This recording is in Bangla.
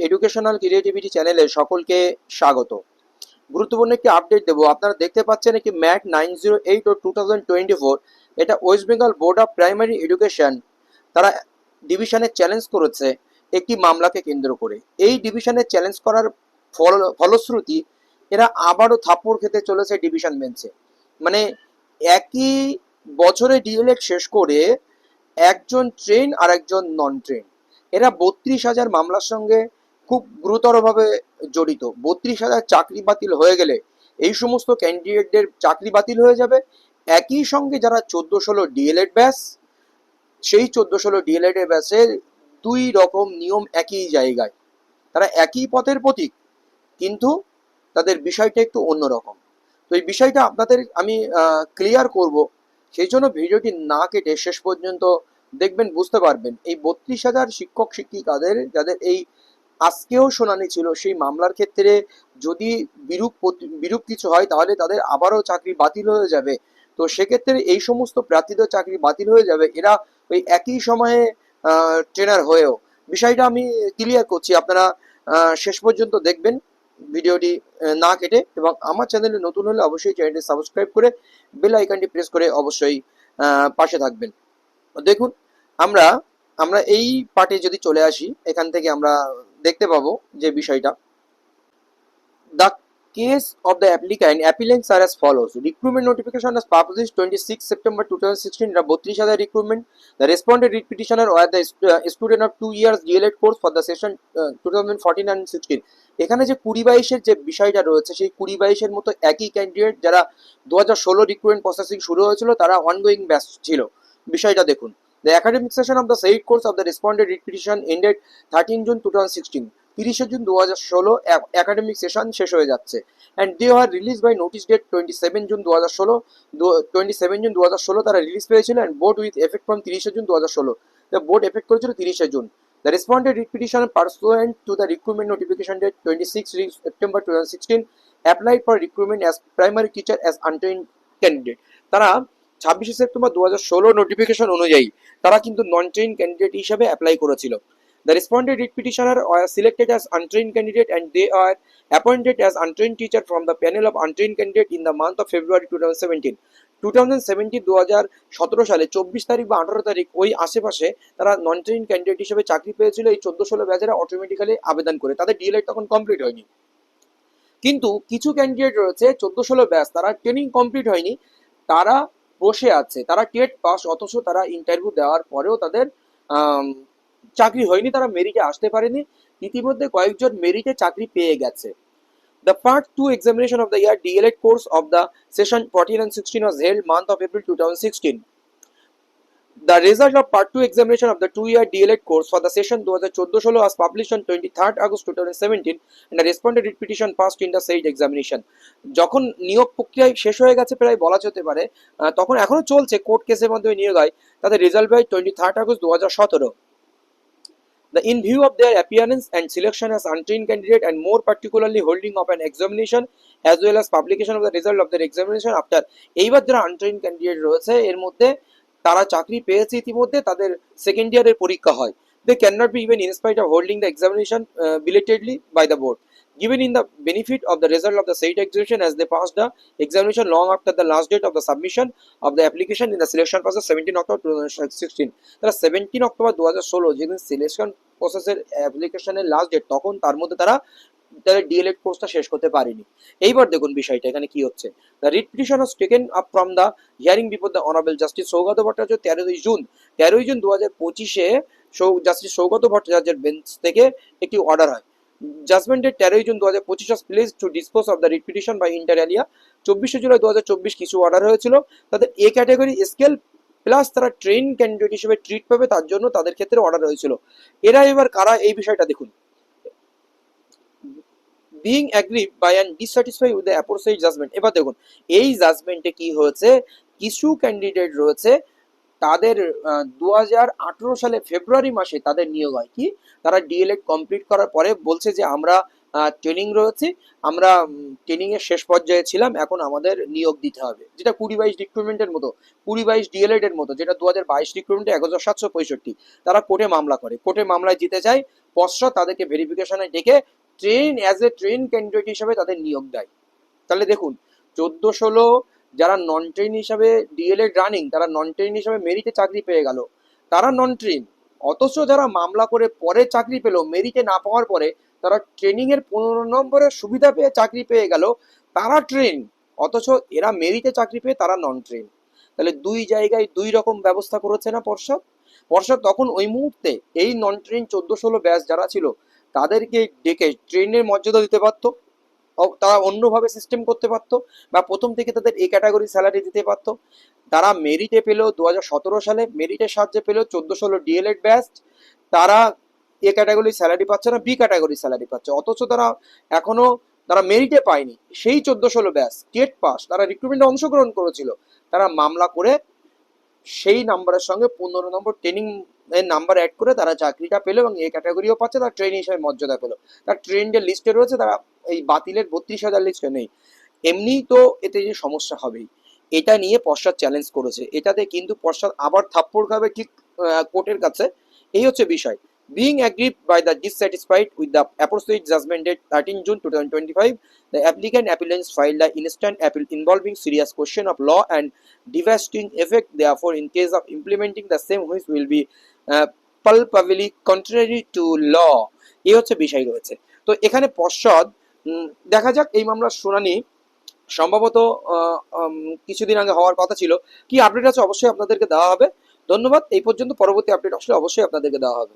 এডুকেশনাল ক্রিয়েটিভিটি চ্যানেলে সকলকে স্বাগত। গুরুত্বপূর্ণ একটি আপডেট দেবো। আপনারা দেখতে পাচ্ছেন একটি ম্যাট 908 ও 2024, এটা West Bengal board of primary education তারা ডিভিশনে চ্যালেঞ্জ করেছে একটি মামলাকে কেন্দ্র করে। এই ডিভিশনে চ্যালেঞ্জ করার ফলশ্রুতি এরা আবারও থাপ্পড় খেতে চলেছে ডিভিশন বেঞ্চে। মানে একই বছরে ডিএলএড শেষ করে একজন ট্রেন আর একজন নন ট্রেন, এরা 32,000 মামলার সঙ্গে খুব গুরুতরভাবে জড়িত। 32,000 চাকরি বাতিল হয়ে গেলে এই সমস্ত ক্যান্ডিডেটদের চাকরি বাতিল হয়ে যাবে। একই সঙ্গে যারা 14-16 ডিএলএড ব্যাচ, সেই 14-16 ডিএলএড ব্যাচের দুই রকম নিয়ম একই জায়গায়, তারা একই পথের প্রতীক, কিন্তু তাদের বিষয়টা একটু অন্যরকম। তো এই বিষয়টা আপনাদের আমি ক্লিয়ার করব, সেই জন্য ভিডিওটি না কেটে শেষ পর্যন্ত দেখবেন, বুঝতে পারবেন এই 32,000 শিক্ষক শিক্ষিকাদের যাদের এই আজকেও শুনানি ছিল, সেই মামলার ক্ষেত্রে যদি বিরূপ কিছু হয় তাহলে তাদের আবারও চাকরি বাতিল হয়ে যাবে। তো সেক্ষেত্রে এই সমস্ত প্রার্থীদের চাকরি বাতিল হয়ে যাবে, এরা ওই একই সময়ে ট্রেনার হয়েও। বিষয়টা আমি ক্লিয়ার করছি, আপনারা শেষ পর্যন্ত দেখবেন ভিডিওটি না কেটে, এবং আমার চ্যানেলে নতুন হলে অবশ্যই চ্যানেলটি সাবস্ক্রাইব করে বেল আইকনটি প্রেস করে অবশ্যই পাশে থাকবেন। দেখুন, আমরা আমরা এই পার্টে যদি চলে আসি, এখান থেকে আমরা দেখতে পাবো যে বিষয়টা, the case of the applicants are as follows. Recruitment notification was published 26 September 2016. The 32,000 recruitment. The responded read petitioner were the student of 2 years DLED course for the session 2014 and 16. এখানে যে 20-22-এর যে বিষয়টা রয়েছে, সেই 20-22-এর মতো একই ক্যান্ডিডেট যারা 2016 রিক্রুটমেন্ট প্রসেসিং শুরু হয়েছিল, তারা অনগোয়িং ব্যাচ ছিল। বিষয়টা দেখুন, the academic session of the said course of the responded read petition ended 13 June 2016. 30 June 2016 academic session শেষ হয়ে যাচ্ছে, and they are release by notice date 27 June 2016 তারা রিলিজ পেয়েছিল, and board with effect from 30 June 2016, board effect করেছিল 30 June. The responded writ petition pursuant to the recruitment notification date 26 September 2016 applied for recruitment as primary teacher as untrained candidate. তারা 26 সেপ্টেম্বর 2016 নোটিফিকেশন অনুযায়ী তারা কিন্তু নন ট্রেন ক্যান্ডিডেট হিসেবে অ্যাপ্লাই করেছিল। The responded read petitioner are selected as untrained candidate, and they are appointed as untrained teacher from the panel of untrained candidate in the month of February 2017. 2017 সালে 24 তারিখ বা 18 তারিখ ওই আশেপাশে তারা নন ট্রেন ক্যান্ডিডেট হিসেবে চাকরি পেয়েছিল এই 14-16 ব্যাচেরা অটোমেটিক্যালি আবেদন করে। তাদের ডিএলএড তখন কমপ্লিট হয়নি, কিন্তু কিছু ক্যান্ডিডেট রয়েছে 14-16 ব্যাচ, তারা ট্রেনিং কমপ্লিট হয়নি, তারা বসে আছে, তারা টেট পাস, অথচ তারা ইন্টারভিউ দেওয়ার পরেও তাদের চাকরি হয়নি, তারা মেরিটে আসতে পারেনি। ইতিমধ্যে কয়েকজন মেরিটে চাকরি পেয়ে গেছে। The Part 2 examination of the year DLED course of the session 14 and 16 was held month of April 2016. The result of Part 2 examination of the 2-year DLED course for the session 2014-16 was published on 23rd August 2017, and the responded read petition passed in the said examination. যখন নিয়োগ প্রক্রিয়া শেষ হয়ে গেছে প্রায় বলা যেতে পারে, তখন এখনো চলছে, কোর্ট কেসের মাধ্যমে নিয়োগ হয়, তাদের রেজাল্ট হয় 23rd August 2017. In view of their appearance and selection as untrained candidate, and more particularly holding of an examination as well as publication of the result of their examination after, এইবার যারা untrained candidate রয়েছে এর মধ্যে তারা চাকরি পেয়েছে ইতিমধ্যে, তাদের সেকেন্ড ইয়ারের পরীক্ষা হয়, they cannot be even in spite of holding the examination belatedly by the board, given in the benefit of the result of the said examination as they passed the examination long after the last date of the submission of the application in the selection process 17 October 2016. তারা 17 অক্টোবর 2016 যেদিন সিলেকশন প্রসেসের অ্যাপ্লিকেশনের লাস্ট ডেট, তখন তার মধ্যে তারা ডিএলএড কোর্সটা শেষ করতে পারেনি। এইবার দেখুন বিষয়টা এখানে কি হচ্ছে। The writ petition was taken up from the hearing before the honourable justice Sougata Bhattacharya 13 June 2025-এ জাস্টিস সৌগত ভট্টাচার্যের বেঞ্চ থেকে একটি অর্ডার হয়। Judgement date 13 June 2025 was placed to dispose of the writ petition by inter alia। 24 July 2024 কিছু অর্ডার হয়েছিল, তাদের এ ক্যাটাগরি স্কেল প্লাস তারা ট্রেন ক্যান্ডিডেট হিসেবে ট্রিট পাবে, তার জন্য তাদের ক্ষেত্রে অর্ডার হয়েছিল। এরা এবার কারা, এই বিষয়টা দেখুন। Being aggrieved by and dissatisfied with the aforesaid judgement. এবার দেখুন এই জাজমেন্টে কি হয়েছে, কিছু ক্যান্ডিডেট রয়েছে তাদের 2018 সালে ফেব্রুয়ারি মাসে তাদের নিয়োগ হয়। কি, তারা ডিএলএড কমপ্লিট করার পরে বলছে যে আমরা ট্রেনিং রয়েছে, আমরা ট্রেনিং এর শেষ পর্যায়ে ছিলাম, এখন আমাদের নিয়োগ দিতে হবে, যেটা 20-22 রিক্রুটমেন্টের মতো, 20-22 ডিএলএড এর মতো, যেটা 2022 রিক্রুটমেন্টে 1765। তারা কোর্টে মামলা করে, কোর্টে মামলায় জিতে যায়, পশ্চাৎ তাদেরকে ভেরিফিকেশনে ডেকে অ্যাজ এ ট্রেন ক্যান্ডিডেট হিসাবে তাদের নিয়োগ দেয়। তাহলে দেখুন 14-16 যারা নন ট্রেন হিসাবে ডিএলএড রানিং, তারা নন ট্রেন হিসাবে মেরিটে চাকরি পেয়ে গেল, তারা নন ট্রেন। অথচ যারা মামলা করে পরে চাকরি পেলো, মেরিটে না পাওয়ার পরে তারা ট্রেনিং এর 15 নম্বরের সুবিধা পেয়ে চাকরি পেয়ে গেল, তারা ট্রেন। অথচ এরা মেরিটে চাকরি পেয়ে তারা নন ট্রেন। তাহলে দুই জায়গায় দুই রকম ব্যবস্থা করেছে না পর্ষদ তখন ওই মুহূর্তে এই নন ট্রেন 14-16 ব্যাচ যারা ছিল তাদেরকে ডেকে ট্রেনের মর্যাদা দিতে পারতো, তারা অন্যভাবে সিস্টেম করতে পারতো, বা প্রথম থেকে তাদের এ ক্যাটাগরি স্যালারি দিতে পারতো। তারা মেরিটে পেলো 2017 সালে, মেরিটের সাহায্যে পেলো 14-16 ডিএলএড ব্যাচ, তারা এ ক্যাটাগরি স্যালারি পাচ্ছে না, বি ক্যাটাগরি স্যালারি পাচ্ছে। অথচ তারা মেরিটে পায়নি। সেই 14-16 ব্যাচ স্টেট পাস, তারা রিক্রুটমেন্টে অংশগ্রহণ করেছিল, তারা মামলা করে সেই নাম্বারের সঙ্গে 15 নম্বর ট্রেনিং এর নাম্বার অ্যাড করে তারা চাকরিটা পেলো এবং এ ক্যাটাগরিও পাচ্ছে, তারা ট্রেন হিসেবে মর্যাদা পেলো। তার ট্রেন্ডের লিস্টে রয়েছে, তারা এই বাতিলের 32,000 লিস্টে নেই। এমনি তো এতে যে সমস্যা হবেই, এটা নিয়ে পশ্চাৎ চ্যালেঞ্জ করেছে। এটাতে কিন্তু পশ্চাৎ আবার থাপ্পড় খাবে ঠিক কোর্টের কাছে। এই হচ্ছে বিষয়। Being aggrieved by the dissatisfied with the aforesaid judgment date 13 June 2025, the appellants filed an instant appeal involving serious question of law and devastating effect. Therefore, in case of implementing the same, which will be palpably contrary to law. এই হচ্ছে বিষয় রয়েছে। তো এখানে পশ্চাৎ দেখা যাক এই মামলার শুনানি সম্ভবত কিছুদিন আগে হওয়ার কথা ছিল। কি আপডেট আছে অবশ্যই আপনাদেরকে দেওয়া হবে। ধন্যবাদ। এই পর্যন্ত, পরবর্তী আপডেট আসলে অবশ্যই আপনাদেরকে দেওয়া হবে।